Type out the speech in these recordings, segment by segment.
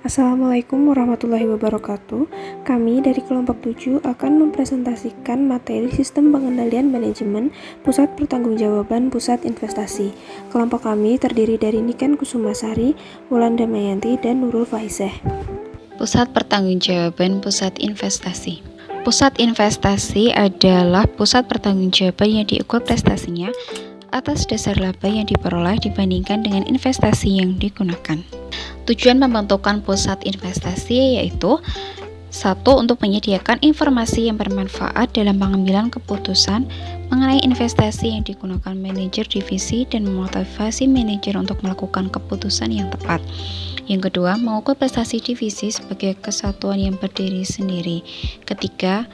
Assalamualaikum warahmatullahi wabarakatuh. Kami dari kelompok 7 akan mempresentasikan materi Sistem Pengendalian Manajemen Pusat Pertanggungjawaban Pusat Investasi. Kelompok kami terdiri dari Niken Kusumasari, Wulan Damayanti, dan Nurul Faizeh. Pusat Pertanggungjawaban Pusat Investasi. Pusat investasi adalah pusat pertanggungjawaban yang diukur prestasinya atas dasar laba yang diperoleh dibandingkan dengan investasi yang digunakan. Tujuan pembentukan pusat investasi yaitu 1. Untuk menyediakan informasi yang bermanfaat dalam pengambilan keputusan mengenai investasi yang digunakan manajer divisi dan memotivasi manajer untuk melakukan keputusan yang tepat. Yang kedua, mengukur prestasi divisi sebagai kesatuan yang berdiri sendiri. Ketiga,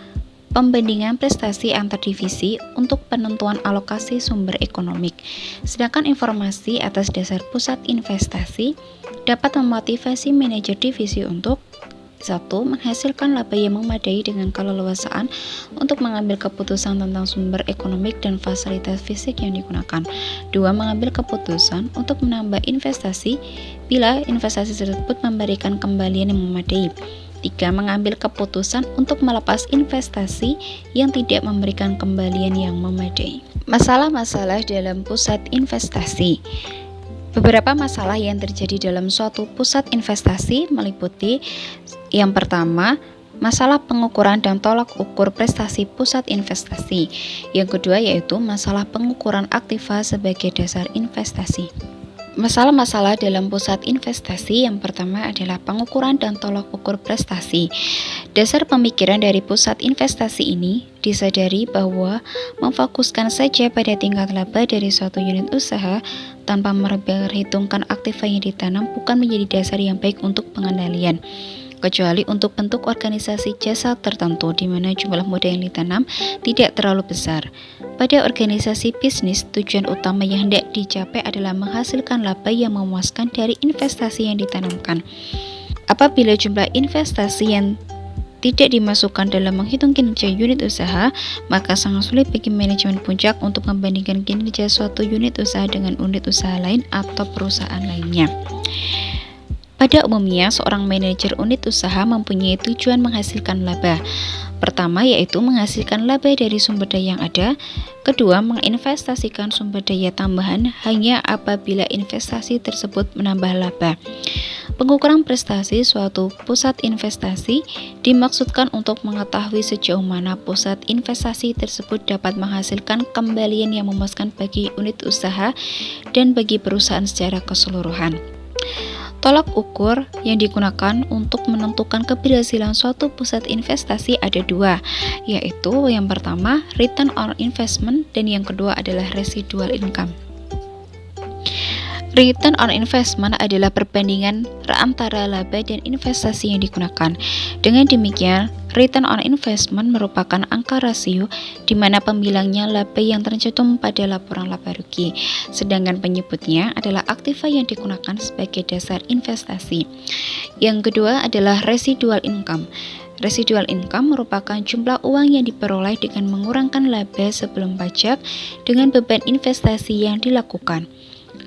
pembandingan prestasi antar divisi untuk penentuan alokasi sumber ekonomik. Sedangkan informasi atas dasar pusat investasi dapat memotivasi manajer divisi untuk 1. Menghasilkan laba yang memadai dengan keleluasaan untuk mengambil keputusan tentang sumber ekonomik dan fasilitas fisik yang digunakan. 2. Mengambil keputusan untuk menambah investasi bila investasi tersebut memberikan kembalian yang memadai. 3. Mengambil keputusan untuk melepas investasi yang tidak memberikan kembalian yang memadai. Masalah-masalah dalam pusat investasi. Beberapa masalah yang terjadi dalam suatu pusat investasi meliputi yang pertama, masalah pengukuran dan tolak ukur prestasi pusat investasi. Yang kedua yaitu masalah pengukuran aktiva sebagai dasar investasi. Masalah-masalah dalam pusat investasi yang pertama adalah pengukuran dan tolak ukur prestasi. Dasar pemikiran dari pusat investasi ini disadari bahwa memfokuskan saja pada tingkat laba dari suatu unit usaha tanpa memperhitungkan aktiva yang ditanam bukan menjadi dasar yang baik untuk pengendalian. Kecuali untuk bentuk organisasi jasa tertentu di mana jumlah modal yang ditanam tidak terlalu besar. Pada organisasi bisnis, tujuan utama yang hendak dicapai adalah menghasilkan laba yang memuaskan dari investasi yang ditanamkan. Apabila jumlah investasi yang tidak dimasukkan dalam menghitung kinerja unit usaha, maka sangat sulit bagi manajemen puncak untuk membandingkan kinerja suatu unit usaha dengan unit usaha lain atau perusahaan lainnya. Pada umumnya, seorang manajer unit usaha mempunyai tujuan menghasilkan laba. Pertama, yaitu menghasilkan laba dari sumber daya yang ada. Kedua, menginvestasikan sumber daya tambahan hanya apabila investasi tersebut menambah laba. Pengukuran prestasi suatu pusat investasi dimaksudkan untuk mengetahui sejauh mana pusat investasi tersebut dapat menghasilkan kembalian yang memuaskan bagi unit usaha dan bagi perusahaan secara keseluruhan. Tolak ukur yang digunakan untuk menentukan keberhasilan suatu pusat investasi ada dua, yaitu yang pertama return on investment dan yang kedua adalah residual income. Return on investment adalah perbandingan antara laba dan investasi yang digunakan. Dengan demikian, return on investment merupakan angka rasio di mana pembilangnya laba yang tercantum pada laporan laba rugi, sedangkan penyebutnya adalah aktiva yang digunakan sebagai dasar investasi. Yang kedua adalah residual income. Residual income merupakan jumlah uang yang diperoleh dengan mengurangkan laba sebelum pajak dengan beban investasi yang dilakukan.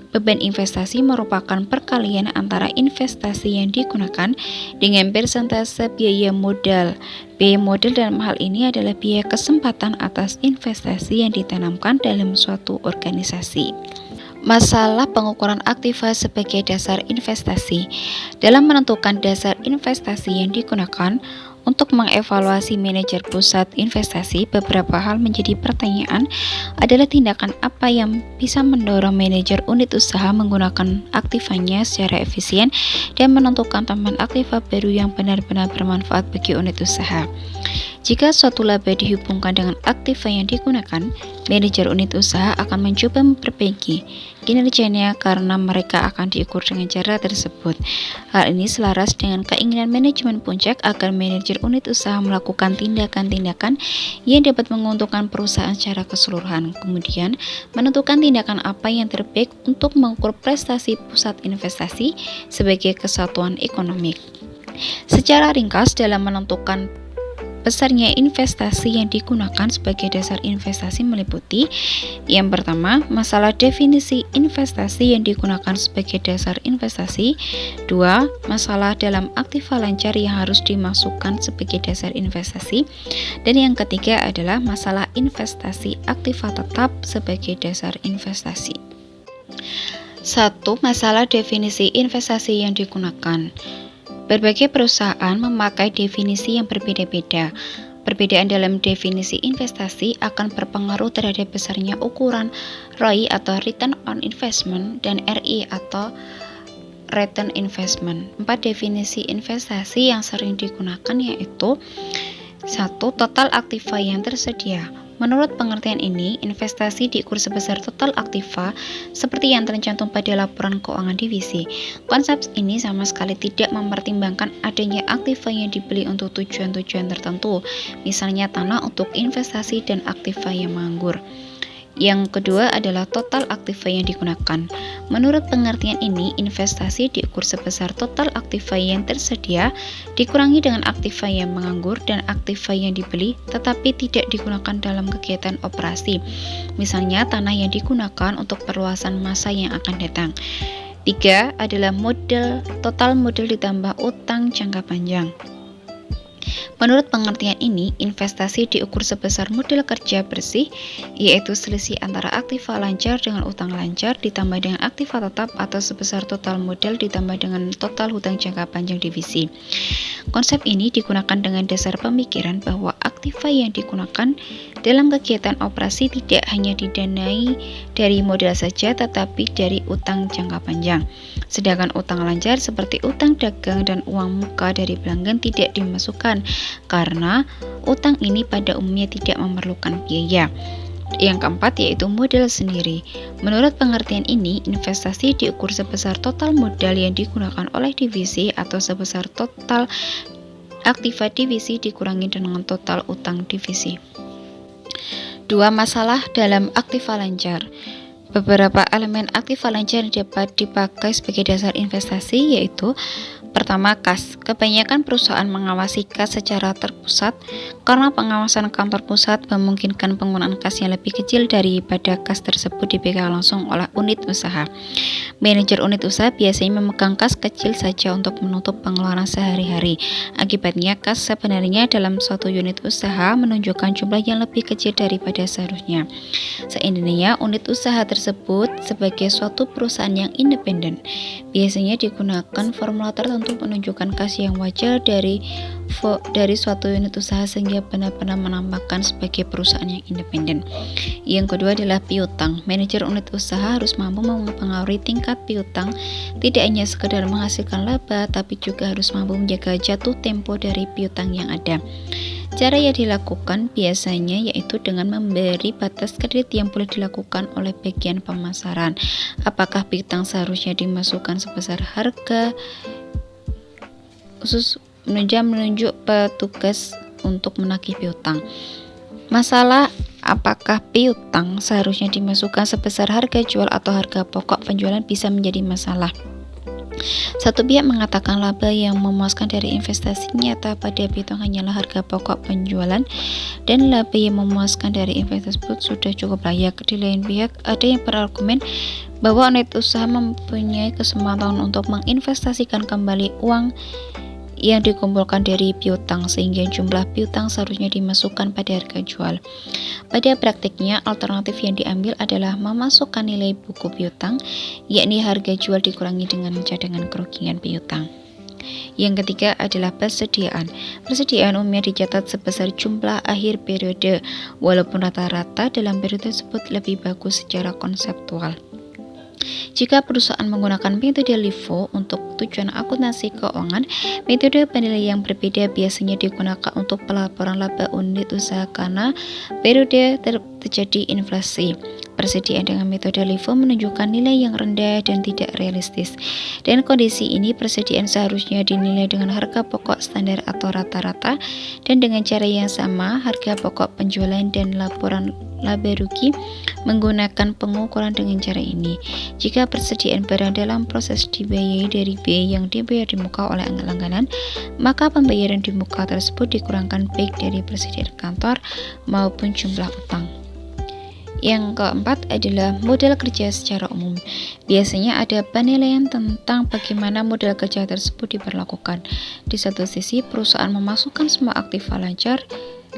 Beban investasi merupakan perkalian antara investasi yang digunakan dengan persentase biaya modal. Biaya modal dalam hal ini adalah biaya kesempatan atas investasi yang ditanamkan dalam suatu organisasi. Masalah pengukuran aktiva sebagai dasar investasi. Dalam menentukan dasar investasi yang digunakan untuk mengevaluasi manajer pusat investasi, beberapa hal menjadi pertanyaan adalah tindakan apa yang bisa mendorong manajer unit usaha menggunakan aktivanya secara efisien dan menentukan tambahan aktiva baru yang benar-benar bermanfaat bagi unit usaha. Jika suatu laba dihubungkan dengan aktiva yang digunakan, manajer unit usaha akan mencoba memperbaiki kinerjanya karena mereka akan diukur dengan cara tersebut. Hal ini selaras dengan keinginan manajemen puncak agar manajer unit usaha melakukan tindakan-tindakan yang dapat menguntungkan perusahaan secara keseluruhan. Kemudian, menentukan tindakan apa yang terbaik untuk mengukur prestasi pusat investasi sebagai kesatuan ekonomi. Secara ringkas, dalam menentukan besarnya investasi yang digunakan sebagai dasar investasi meliputi: yang pertama, masalah definisi investasi yang digunakan sebagai dasar investasi. 2. Masalah dalam aktiva lancar yang harus dimasukkan sebagai dasar investasi. Dan yang ketiga adalah masalah investasi aktiva tetap sebagai dasar investasi. 1. Masalah definisi investasi yang digunakan. Berbagai perusahaan memakai definisi yang berbeda-beda. Perbedaan dalam definisi investasi akan berpengaruh terhadap besarnya ukuran ROI atau Return on Investment dan RI atau Return Investment. 4 definisi investasi yang sering digunakan yaitu: 1. Total aktiva yang tersedia. Menurut pengertian ini, investasi diukur sebesar total aktiva seperti yang tercantum pada laporan keuangan divisi. Konsep ini sama sekali tidak mempertimbangkan adanya aktiva yang dibeli untuk tujuan-tujuan tertentu, misalnya tanah untuk investasi dan aktiva yang menganggur. Yang kedua adalah total aktiva yang digunakan. Menurut pengertian ini, investasi diukur sebesar total aktiva yang tersedia dikurangi dengan aktiva yang menganggur dan aktiva yang dibeli tetapi tidak digunakan dalam kegiatan operasi. Misalnya tanah yang digunakan untuk perluasan masa yang akan datang. 3 adalah total modal ditambah utang jangka panjang. Menurut pengertian ini, investasi diukur sebesar modal kerja bersih, yaitu selisih antara aktiva lancar dengan utang lancar ditambah dengan aktiva tetap atau sebesar total modal ditambah dengan total hutang jangka panjang divisi. Konsep ini digunakan dengan dasar pemikiran bahwa aktiva yang digunakan dalam kegiatan operasi tidak hanya didanai dari modal saja tetapi dari utang jangka panjang. Sedangkan utang lancar seperti utang dagang dan uang muka dari pelanggan tidak dimasukkan karena utang ini pada umumnya tidak memerlukan biaya. Yang keempat yaitu modal sendiri. Menurut pengertian ini, investasi diukur sebesar total modal yang digunakan oleh divisi atau sebesar total aktiva divisi dikurangi dengan total utang divisi. 2. Masalah dalam aktiva lancar. Beberapa elemen aktiva lancar dapat dipakai sebagai dasar investasi yaitu: pertama, kas. Kebanyakan perusahaan mengawasi kas secara terpusat karena pengawasan kantor pusat memungkinkan penggunaan kas yang lebih kecil daripada kas tersebut dipegang langsung oleh unit usaha. Manajer unit usaha biasanya memegang kas kecil saja untuk menutup pengeluaran sehari-hari. Akibatnya, kas sebenarnya dalam suatu unit usaha menunjukkan jumlah yang lebih kecil daripada seharusnya. Seandainya unit usaha tersebut sebagai suatu perusahaan yang independen, biasanya digunakan formula tertentu menunjukkan kas yang wajar dari suatu unit usaha sehingga benar-benar menampakkan sebagai perusahaan yang independen. Yang kedua adalah piutang. Manajer unit usaha harus mampu mempengaruhi tingkat piutang, tidak hanya sekedar menghasilkan laba, tapi juga harus mampu menjaga jatuh tempo dari piutang yang ada. Cara yang dilakukan biasanya yaitu dengan memberi batas kredit yang boleh dilakukan oleh bagian pemasaran. Apakah piutang seharusnya dimasukkan sebesar harga khusus menunjuk petugas untuk menagih piutang. Masalah apakah piutang seharusnya dimasukkan sebesar harga jual atau harga pokok penjualan bisa menjadi masalah. Satu pihak mengatakan laba yang memuaskan dari investasi nyata pada piutang hanyalah harga pokok penjualan dan laba yang memuaskan dari investasi tersebut sudah cukup layak. Di lain pihak, ada yang berargumen bahwa unit usaha mempunyai kesempatan untuk menginvestasikan kembali uang yang dikumpulkan dari piutang sehingga jumlah piutang seharusnya dimasukkan pada harga jual. Pada praktiknya, alternatif yang diambil adalah memasukkan nilai buku piutang, yakni harga jual dikurangi dengan cadangan kerugian piutang. Yang ketiga adalah persediaan. Persediaan umumnya dicatat sebesar jumlah akhir periode, walaupun rata-rata dalam periode tersebut lebih bagus secara konseptual. Jika perusahaan menggunakan metode LIFO untuk tujuan akuntansi keuangan, metode penilaian yang berbeda biasanya digunakan untuk pelaporan laba unit usaha karena periode terjadi inflasi. Persediaan dengan metode LIFO menunjukkan nilai yang rendah dan tidak realistis. Dan kondisi ini persediaan seharusnya dinilai dengan harga pokok standar atau rata-rata, dan dengan cara yang sama harga pokok penjualan dan laporan laba rugi menggunakan pengukuran dengan cara ini. Jika persediaan barang dalam proses dibiayai dari biaya yang dibayar di muka oleh langganan, maka pembayaran di muka tersebut dikurangkan baik dari persediaan kantor maupun jumlah utang. Yang keempat adalah model kerja secara umum. Biasanya ada penilaian tentang bagaimana model kerja tersebut diberlakukan. Di satu sisi, perusahaan memasukkan semua aktiva lancar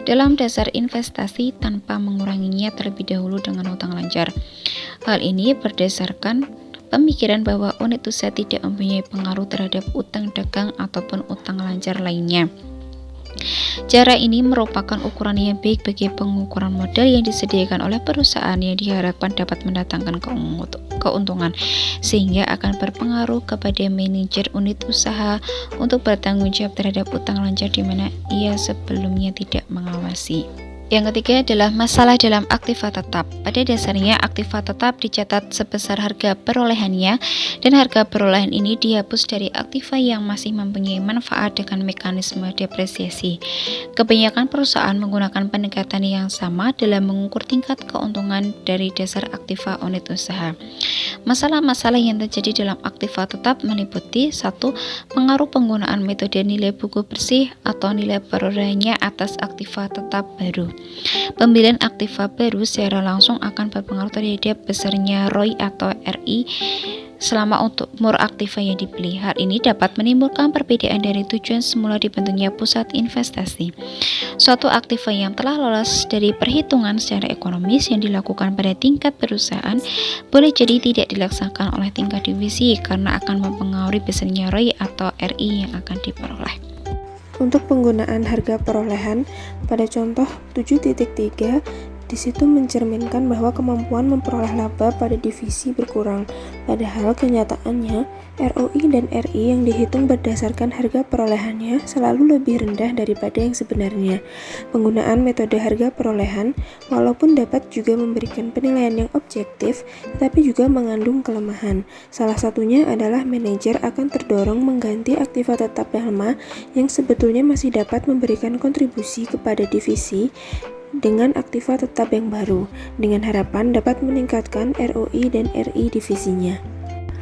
dalam dasar investasi tanpa menguranginya terlebih dahulu dengan utang lancar. Hal ini berdasarkan pemikiran bahwa unit usaha tidak mempunyai pengaruh terhadap utang dagang ataupun utang lancar lainnya. Cara ini merupakan ukuran yang baik bagi pengukuran modal yang disediakan oleh perusahaan yang diharapkan dapat mendatangkan keuntungan, sehingga akan berpengaruh kepada manajer unit usaha untuk bertanggung jawab terhadap utang lancar di mana ia sebelumnya tidak mengawasi. Yang ketiga adalah masalah dalam aktiva tetap. Pada dasarnya, aktiva tetap dicatat sebesar harga perolehannya, dan harga perolehan ini dihapus dari aktiva yang masih mempunyai manfaat dengan mekanisme depresiasi. Kebanyakan perusahaan menggunakan pendekatan yang sama dalam mengukur tingkat keuntungan dari dasar aktiva unit usaha. Masalah-masalah yang terjadi dalam aktiva tetap meliputi 1. Pengaruh penggunaan metode nilai buku bersih atau nilai perolehannya atas aktiva tetap baru. Pembelian aktiva baru secara langsung akan berpengaruh terhadap besarnya ROI atau RI selama umur aktiva yang dibeli. Hal ini dapat menimbulkan perbedaan dari tujuan semula dibentuknya pusat investasi. Suatu aktiva yang telah lolos dari perhitungan secara ekonomis yang dilakukan pada tingkat perusahaan boleh jadi tidak dilaksanakan oleh tingkat divisi karena akan mempengaruhi besarnya ROI atau RI yang akan diperoleh. Untuk penggunaan harga perolehan pada contoh 7.3, di situ mencerminkan bahwa kemampuan memperoleh laba pada divisi berkurang, padahal kenyataannya ROI dan RI yang dihitung berdasarkan harga perolehannya selalu lebih rendah daripada yang sebenarnya. Penggunaan metode harga perolehan walaupun dapat juga memberikan penilaian yang objektif, tetapi juga mengandung kelemahan. Salah satunya adalah manajer akan terdorong mengganti aktiva tetap yang lama yang sebetulnya masih dapat memberikan kontribusi kepada divisi dengan aktiva tetap yang baru, dengan harapan dapat meningkatkan ROI dan RI divisinya.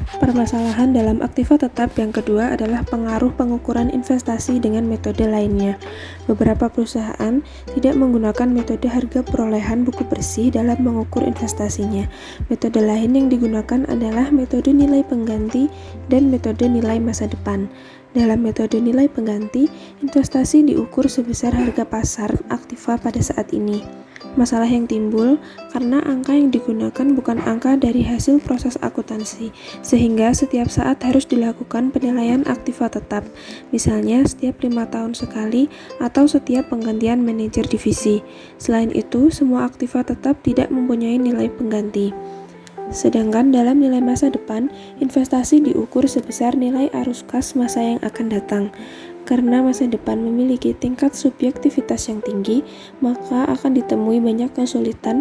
Permasalahan dalam aktiva tetap yang kedua adalah pengaruh pengukuran investasi dengan metode lainnya. Beberapa perusahaan tidak menggunakan metode harga perolehan buku bersih dalam mengukur investasinya. Metode lain yang digunakan adalah metode nilai pengganti dan metode nilai masa depan. Dalam metode nilai pengganti, investasi diukur sebesar harga pasar aktiva pada saat ini. Masalah yang timbul karena angka yang digunakan bukan angka dari hasil proses akuntansi, sehingga setiap saat harus dilakukan penilaian aktiva tetap, misalnya setiap 5 tahun sekali atau setiap penggantian manajer divisi. Selain itu, semua aktiva tetap tidak mempunyai nilai pengganti. Sedangkan dalam nilai masa depan, investasi diukur sebesar nilai arus kas masa yang akan datang. Karena masa depan memiliki tingkat subjektivitas yang tinggi, maka akan ditemui banyak kesulitan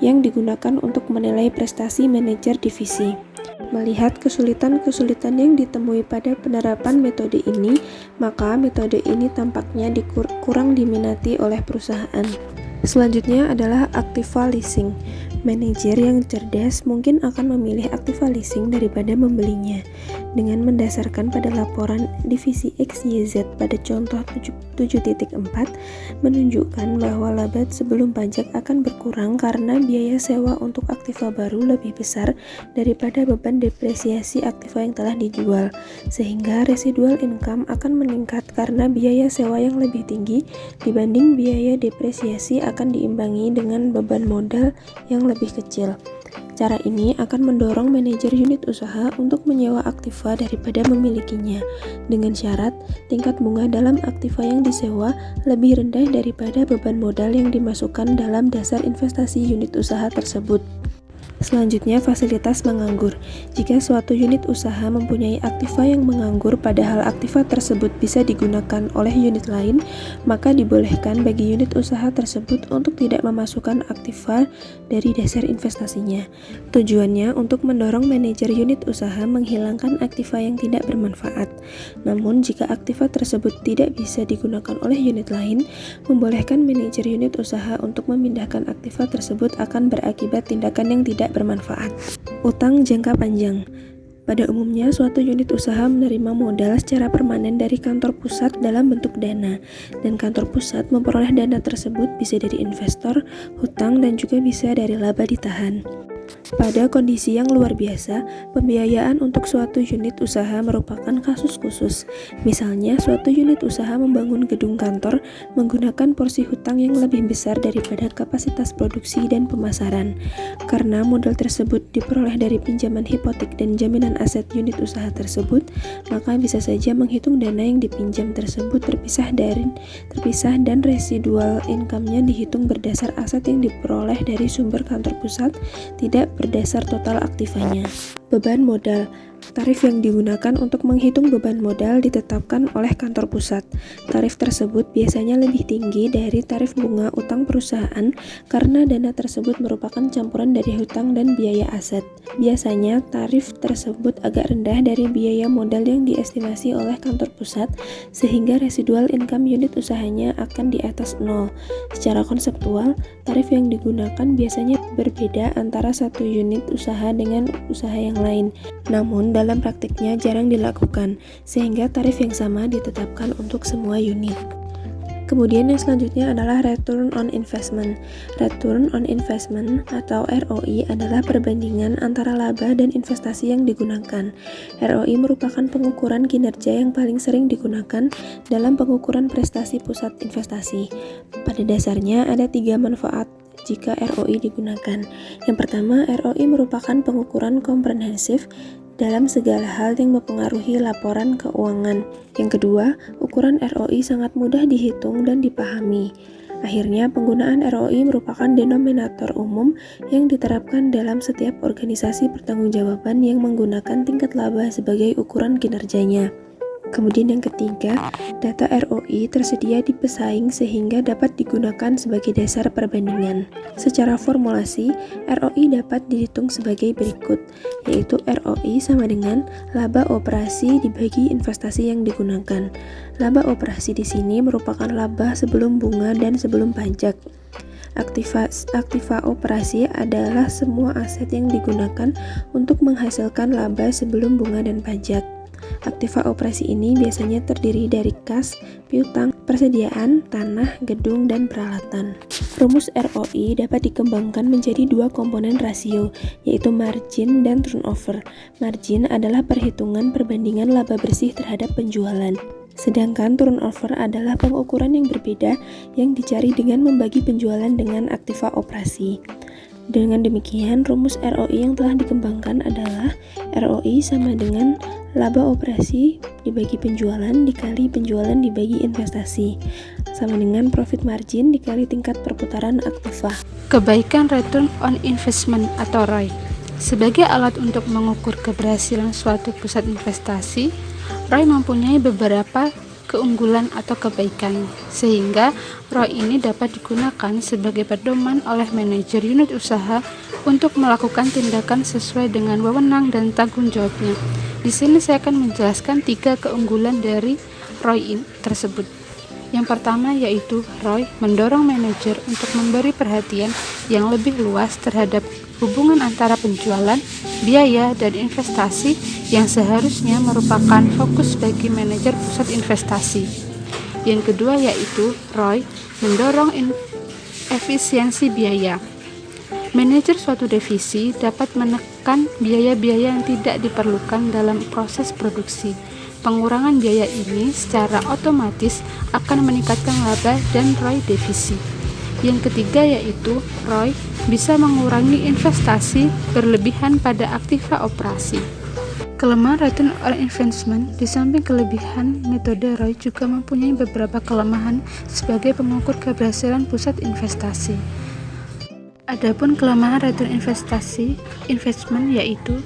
yang digunakan untuk menilai prestasi manajer divisi. Melihat kesulitan-kesulitan yang ditemui pada penerapan metode ini, maka metode ini tampaknya kurang diminati oleh perusahaan. Selanjutnya adalah aktiva leasing. Manajer yang cerdas mungkin akan memilih aktiva leasing daripada membelinya. Dengan mendasarkan pada laporan divisi XYZ pada contoh 7.4 menunjukkan bahwa laba sebelum pajak akan berkurang karena biaya sewa untuk aktiva baru lebih besar daripada beban depresiasi aktiva yang telah dijual, sehingga residual income akan meningkat karena biaya sewa yang lebih tinggi dibanding biaya depresiasi akan diimbangi dengan beban modal yang lebih kecil. Cara ini akan mendorong manajer unit usaha untuk menyewa aktiva daripada memilikinya, dengan syarat tingkat bunga dalam aktiva yang disewa lebih rendah daripada beban modal yang dimasukkan dalam dasar investasi unit usaha tersebut. Selanjutnya, fasilitas menganggur. Jika suatu unit usaha mempunyai aktiva yang menganggur padahal aktiva tersebut bisa digunakan oleh unit lain, maka dibolehkan bagi unit usaha tersebut untuk tidak memasukkan aktiva dari dasar investasinya. Tujuannya untuk mendorong manajer unit usaha menghilangkan aktiva yang tidak bermanfaat. Namun, jika aktiva tersebut tidak bisa digunakan oleh unit lain, membolehkan manajer unit usaha untuk memindahkan aktiva tersebut akan berakibat tindakan yang tidak bermanfaat. Utang jangka panjang. Pada umumnya, suatu unit usaha menerima modal secara permanen dari kantor pusat dalam bentuk dana, dan kantor pusat memperoleh dana tersebut bisa dari investor, hutang, dan juga bisa dari laba ditahan. Pada kondisi yang luar biasa, pembiayaan untuk suatu unit usaha merupakan kasus khusus. Misalnya, suatu unit usaha membangun gedung kantor menggunakan porsi hutang yang lebih besar daripada kapasitas produksi dan pemasaran. Karena modal tersebut diperoleh dari pinjaman hipotek dan jaminan aset unit usaha tersebut, maka bisa saja menghitung dana yang dipinjam tersebut terpisah dan residual income-nya dihitung berdasar aset yang diperoleh dari sumber kantor pusat, tidak berdasar total aktivanya. Beban modal. Tarif yang digunakan untuk menghitung beban modal ditetapkan oleh kantor pusat. Tarif tersebut biasanya lebih tinggi dari tarif bunga utang perusahaan karena dana tersebut merupakan campuran dari hutang dan biaya aset. Biasanya tarif tersebut agak rendah dari biaya modal yang diestimasi oleh kantor pusat, sehingga residual income unit usahanya akan di atas nol. Secara konseptual, tarif yang digunakan biasanya berbeda antara satu unit usaha dengan usaha yang lain. Namun, dalam praktiknya jarang dilakukan, sehingga tarif yang sama ditetapkan untuk semua unit. Kemudian yang selanjutnya adalah Return on Investment. Return on Investment atau ROI adalah perbandingan antara laba dan investasi yang digunakan. ROI merupakan pengukuran kinerja yang paling sering digunakan dalam pengukuran prestasi pusat investasi. Pada dasarnya ada 3 manfaat jika ROI digunakan. Yang pertama, ROI merupakan pengukuran komprehensif dalam segala hal yang mempengaruhi laporan keuangan. Yang kedua, ukuran ROI sangat mudah dihitung dan dipahami. Akhirnya, penggunaan ROI merupakan denominator umum yang diterapkan dalam setiap organisasi pertanggungjawaban yang menggunakan tingkat laba sebagai ukuran kinerjanya. Kemudian yang ketiga, data ROI tersedia di pesaing sehingga dapat digunakan sebagai dasar perbandingan. Secara formulasi, ROI dapat dihitung sebagai berikut, yaitu ROI sama dengan laba operasi dibagi investasi yang digunakan. Laba operasi di sini merupakan laba sebelum bunga dan sebelum pajak. Aktiva operasi adalah semua aset yang digunakan untuk menghasilkan laba sebelum bunga dan pajak. Aktiva operasi ini biasanya terdiri dari kas, piutang, persediaan, tanah, gedung, dan peralatan. Rumus ROI dapat dikembangkan menjadi 2 komponen rasio, yaitu margin dan turnover. Margin adalah perhitungan perbandingan laba bersih terhadap penjualan. Sedangkan turnover adalah pengukuran yang berbeda yang dicari dengan membagi penjualan dengan aktiva operasi. Dengan demikian, rumus ROI yang telah dikembangkan adalah ROI sama dengan laba operasi dibagi penjualan dikali penjualan dibagi investasi, sama dengan profit margin dikali tingkat perputaran aktiva. Kebaikan Return on Investment atau ROI. Sebagai alat untuk mengukur keberhasilan suatu pusat investasi, ROI mempunyai beberapa keunggulan atau kebaikan, sehingga ROI ini dapat digunakan sebagai pedoman oleh manajer unit usaha untuk melakukan tindakan sesuai dengan wewenang dan tanggung jawabnya. Di sini saya akan menjelaskan 3 keunggulan dari ROI tersebut. Yang pertama yaitu ROI mendorong manajer untuk memberi perhatian yang lebih luas terhadap hubungan antara penjualan, biaya, dan investasi yang seharusnya merupakan fokus bagi manajer pusat investasi. Yang kedua yaitu ROI mendorong efisiensi biaya. Manajer suatu divisi dapat menekan biaya-biaya yang tidak diperlukan dalam proses produksi. Pengurangan biaya ini secara otomatis akan meningkatkan laba dan ROI divisi. Yang ketiga yaitu ROI bisa mengurangi investasi berlebihan pada aktiva operasi. Kelemahan Return on Investment di samping kelebihan, metode ROI juga mempunyai beberapa kelemahan sebagai pengukur keberhasilan pusat investasi. Adapun kelemahan return investment yaitu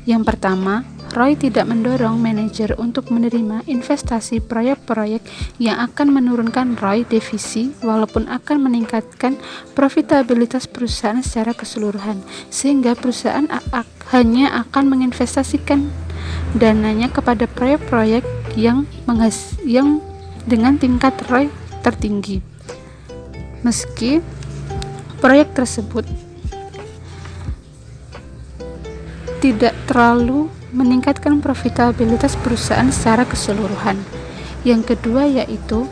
yang pertama, ROI tidak mendorong manajer untuk menerima investasi proyek-proyek yang akan menurunkan ROI defisi walaupun akan meningkatkan profitabilitas perusahaan secara keseluruhan, sehingga perusahaan hanya akan menginvestasikan dananya kepada proyek-proyek yang dengan tingkat ROI tertinggi. Meski proyek tersebut tidak terlalu meningkatkan profitabilitas perusahaan secara keseluruhan. Yang kedua yaitu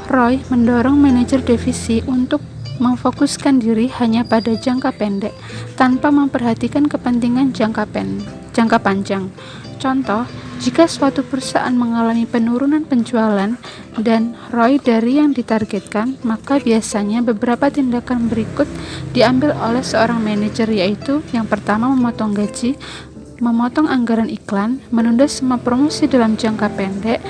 ROI mendorong manajer divisi untuk memfokuskan diri hanya pada jangka pendek tanpa memperhatikan kepentingan jangka panjang. Contoh, jika suatu perusahaan mengalami penurunan penjualan dan ROI dari yang ditargetkan, maka biasanya beberapa tindakan berikut diambil oleh seorang manajer, yaitu yang pertama memotong gaji, memotong anggaran iklan, menunda semua promosi dalam jangka pendek,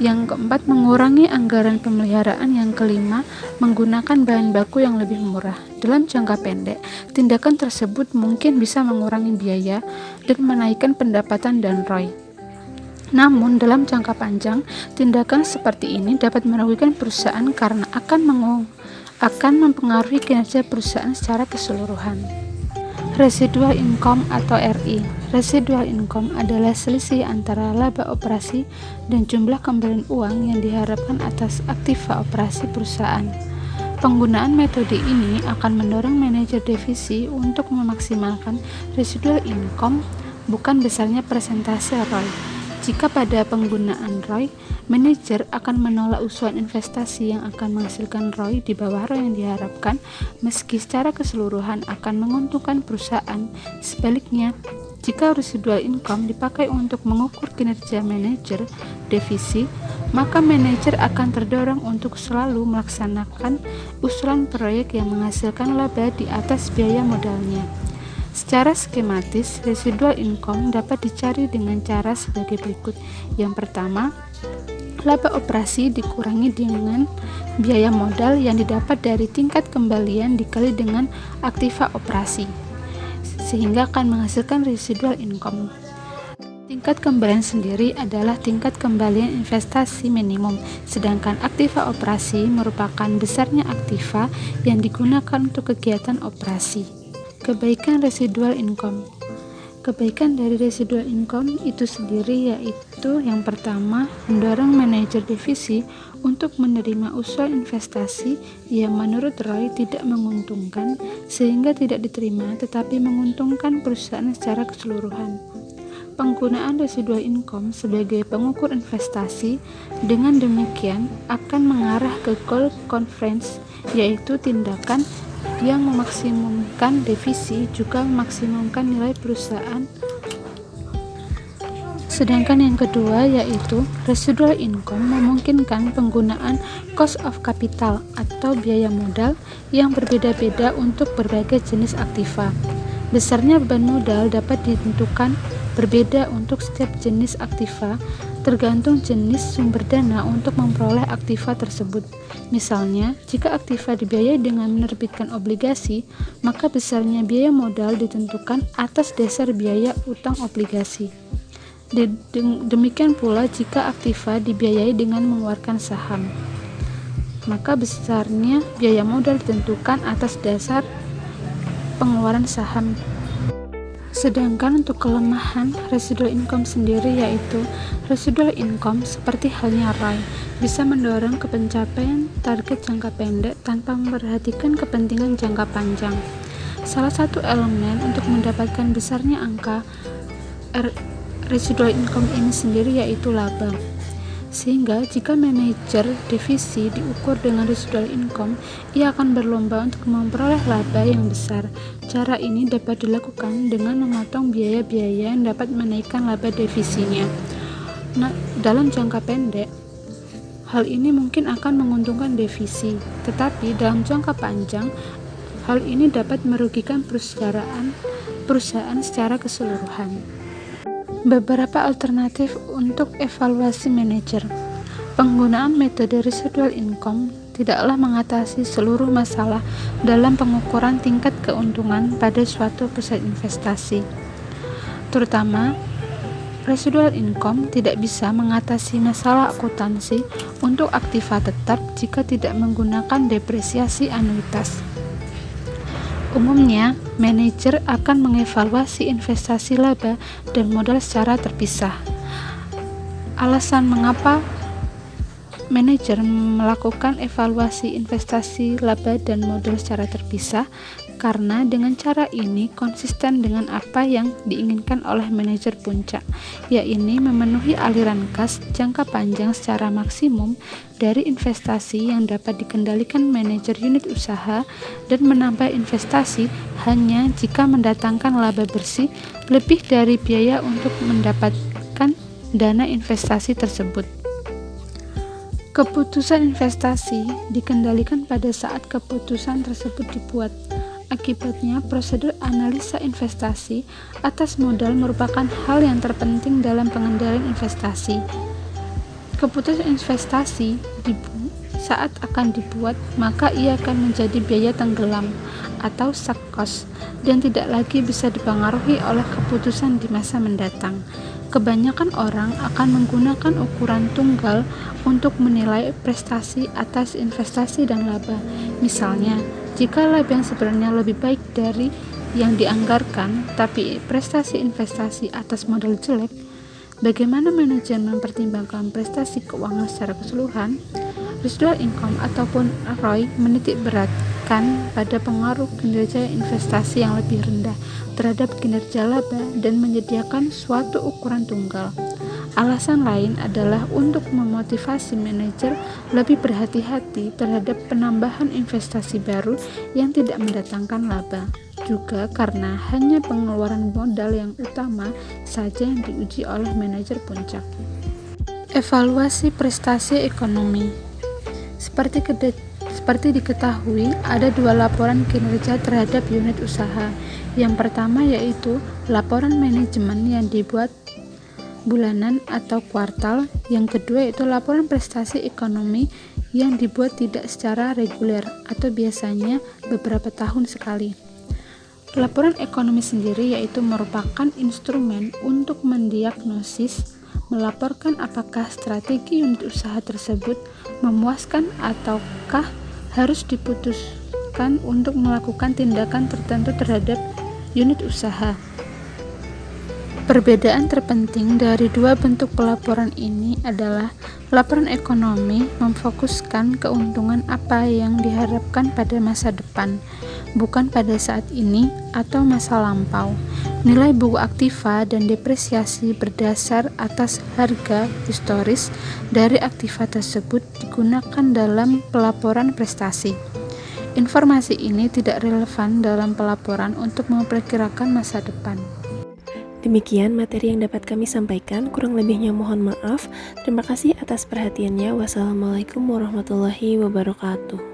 yang keempat mengurangi anggaran pemeliharaan, yang kelima menggunakan bahan baku yang lebih murah. Dalam jangka pendek, tindakan tersebut mungkin bisa mengurangi biaya dan menaikkan pendapatan dan ROI. Namun dalam jangka panjang, tindakan seperti ini dapat merugikan perusahaan karena akan mempengaruhi kinerja perusahaan secara keseluruhan. Residual income atau RI. Residual income adalah selisih antara laba operasi dan jumlah kembalian uang yang diharapkan atas aktiva operasi perusahaan. Penggunaan metode ini akan mendorong manajer divisi untuk memaksimalkan residual income, bukan besarnya persentase ROI. Jika pada penggunaan ROI, manajer akan menolak usulan investasi yang akan menghasilkan ROI di bawah ROI yang diharapkan, meski secara keseluruhan akan menguntungkan perusahaan. Sebaliknya, jika residual income dipakai untuk mengukur kinerja manajer divisi, maka manajer akan terdorong untuk selalu melaksanakan usulan proyek yang menghasilkan laba di atas biaya modalnya. Secara skematis, residual income dapat dicari dengan cara sebagai berikut. Yang pertama, laba operasi dikurangi dengan biaya modal yang didapat dari tingkat kembalian dikali dengan aktiva operasi, sehingga akan menghasilkan residual income. Tingkat kembalian sendiri adalah tingkat kembalian investasi minimum, sedangkan aktiva operasi merupakan besarnya aktiva yang digunakan untuk kegiatan operasi. Kebaikan residual income. Kebaikan dari residual income itu sendiri yaitu yang pertama, mendorong manajer divisi untuk menerima usulan investasi yang menurut ROI tidak menguntungkan sehingga tidak diterima tetapi menguntungkan perusahaan secara keseluruhan. Penggunaan residual income sebagai pengukur investasi dengan demikian akan mengarah ke goal convergence, yaitu tindakan yang memaksimumkan divisi juga memaksimumkan nilai perusahaan. Sedangkan yang kedua yaitu residual income memungkinkan penggunaan cost of capital atau biaya modal yang berbeda-beda untuk berbagai jenis aktiva. Besarnya beban modal dapat ditentukan berbeda untuk setiap jenis aktiva, tergantung jenis sumber dana untuk memperoleh aktiva tersebut. Misalnya, jika aktiva dibiayai dengan menerbitkan obligasi, maka besarnya biaya modal ditentukan atas dasar biaya utang obligasi. Demikian pula jika aktiva dibiayai dengan mengeluarkan saham, maka besarnya biaya modal ditentukan atas dasar pengeluaran saham. Sedangkan untuk kelemahan residual income sendiri yaitu residual income seperti halnya ROI bisa mendorong ke pencapaian target jangka pendek tanpa memperhatikan kepentingan jangka panjang. Salah satu elemen untuk mendapatkan besarnya angka residual income ini sendiri yaitu laba. Sehingga jika manajer divisi diukur dengan residual income, ia akan berlomba untuk memperoleh laba yang besar. Cara ini dapat dilakukan dengan memotong biaya-biaya yang dapat menaikkan laba divisinya. Dalam jangka pendek, hal ini mungkin akan menguntungkan divisi, tetapi dalam jangka panjang, hal ini dapat merugikan perusahaan secara keseluruhan. Beberapa alternatif untuk evaluasi manajer. Penggunaan metode residual income tidaklah mengatasi seluruh masalah dalam pengukuran tingkat keuntungan pada suatu pusat investasi. Terutama, residual income tidak bisa mengatasi masalah akuntansi untuk aktiva tetap jika tidak menggunakan depresiasi anuitas. Umumnya, manajer akan mengevaluasi investasi laba dan modal secara terpisah. Alasan mengapa manajer melakukan evaluasi investasi laba dan modal secara terpisah, karena dengan cara ini konsisten dengan apa yang diinginkan oleh manajer puncak, yaitu memenuhi aliran kas jangka panjang secara maksimum dari investasi yang dapat dikendalikan manajer unit usaha dan menambah investasi hanya jika mendatangkan laba bersih lebih dari biaya untuk mendapatkan dana investasi tersebut. Keputusan investasi dikendalikan pada saat keputusan tersebut dibuat. Akibatnya, prosedur analisa investasi atas modal merupakan hal yang terpenting dalam pengendalian investasi. Keputusan investasi saat akan dibuat, maka ia akan menjadi biaya tenggelam atau sunk cost dan tidak lagi bisa dipengaruhi oleh keputusan di masa mendatang. Kebanyakan orang akan menggunakan ukuran tunggal untuk menilai prestasi atas investasi dan laba. Misalnya, jika laba yang sebenarnya lebih baik dari yang dianggarkan, tapi prestasi investasi atas modal jelek, bagaimana manajer mempertimbangkan prestasi keuangan secara keseluruhan? Residual income ataupun ROI menitik beratkan pada pengaruh kinerja investasi yang lebih rendah terhadap kinerja laba dan menyediakan suatu ukuran tunggal. Alasan lain adalah untuk memotivasi manajer lebih berhati-hati terhadap penambahan investasi baru yang tidak mendatangkan laba. Juga karena hanya pengeluaran modal yang utama saja yang diuji oleh manajer puncak. Evaluasi prestasi ekonomi. Seperti diketahui, ada dua laporan kinerja terhadap unit usaha. Yang pertama yaitu laporan manajemen yang dibuat bulanan atau kuartal. Yang kedua yaitu laporan prestasi ekonomi yang dibuat tidak secara reguler atau biasanya beberapa tahun sekali. Laporan ekonomi sendiri yaitu merupakan instrumen untuk mendiagnosis, melaporkan apakah strategi unit usaha tersebut memuaskan ataukah harus diputuskan untuk melakukan tindakan tertentu terhadap unit usaha. Perbedaan terpenting dari dua bentuk pelaporan ini adalah laporan ekonomi memfokuskan keuntungan apa yang diharapkan pada masa depan, bukan pada saat ini atau masa lampau. Nilai buku aktiva dan depresiasi berdasar atas harga historis dari aktiva tersebut digunakan dalam pelaporan prestasi. Informasi ini tidak relevan dalam pelaporan untuk memperkirakan masa depan. Demikian materi yang dapat kami sampaikan, kurang lebihnya mohon maaf. Terima kasih atas perhatiannya. Wassalamualaikum warahmatullahi wabarakatuh.